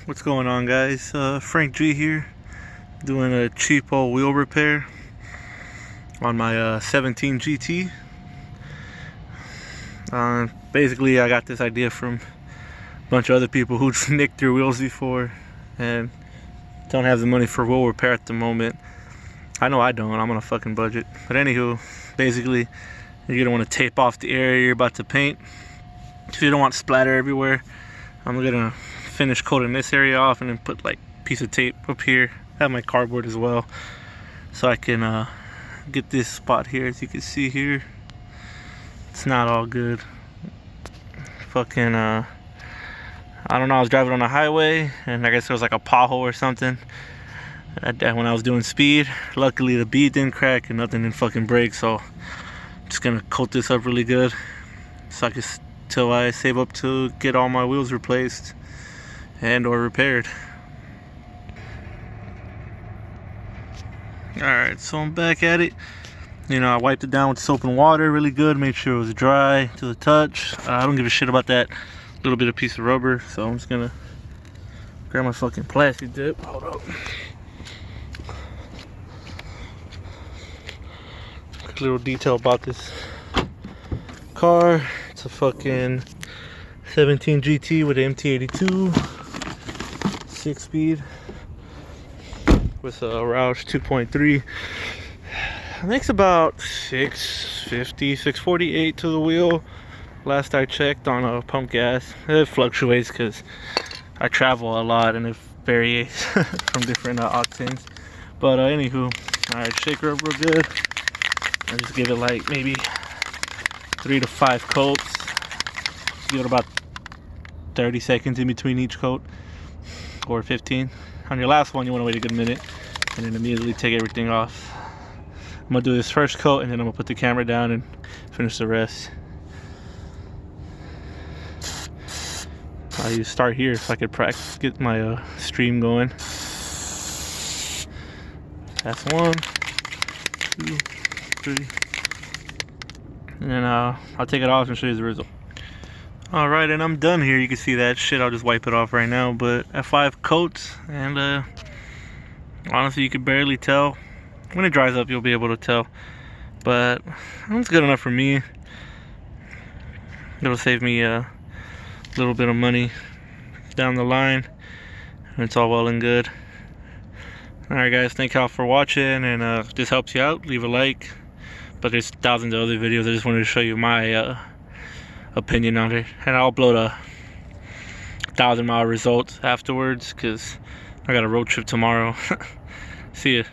What's going on, guys? Frank G here, doing a cheap old wheel repair on my 17 GT. Basically, I got this idea from a bunch of other people who nicked their wheels before and don't have the money for wheel repair at the moment. I know I don't. I'm on a fucking budget. But anywho, basically, you're gonna want to tape off the area you're about to paint, so you don't want splatter everywhere. I'm gonna finish coating this area off and then put like a piece of tape up here. I have my cardboard as well, so I can get this spot here. As you can see here, it's not all good. Fucking I don't know, I was driving on the highway and I guess there was like a pothole or something when I was doing speed. Luckily the bead didn't crack and nothing didn't fucking break, so I'm just gonna coat this up really good so I can till I save up to get all my wheels replaced and or repaired. Alright, so I'm back at it. You know, I wiped it down with soap and water really good, made sure it was dry to the touch. I don't give a shit about that little bit of piece of rubber, so I'm just gonna grab my fucking PlastiDip. Hold up. Quick little detail about this car. It's a fucking 17 GT with an MT82 6-speed with a rash 2.3. Makes about 650, 648 to the wheel. Last I checked on a pump gas. It fluctuates because I travel a lot and it varies from different octanes. But anywho, alright, shake her up real good. I just give it like maybe 3 to 5 coats. Give it about 30 seconds in between each coat, or 15. On your last one, you want to wait a good minute and then immediately take everything off. I'm gonna do this first coat and then I'm gonna put the camera down and finish the rest. I start here so I could practice, get my stream going. That's 1, 2, 3. And then I'll take it off and show you the result. Alright, and I'm done here. You can see that shit. I'll just wipe it off right now. But at 5 coats, and honestly, you could barely tell. When it dries up, you'll be able to tell. But it's good enough for me. It'll save me a little bit of money down the line, and it's all well and good. Alright, guys, thank y'all for watching, and if this helps you out, leave a like. But there's thousands of other videos. I just wanted to show you my opinion on it, and I'll upload a 1,000-mile results afterwards because I got a road trip tomorrow. See ya.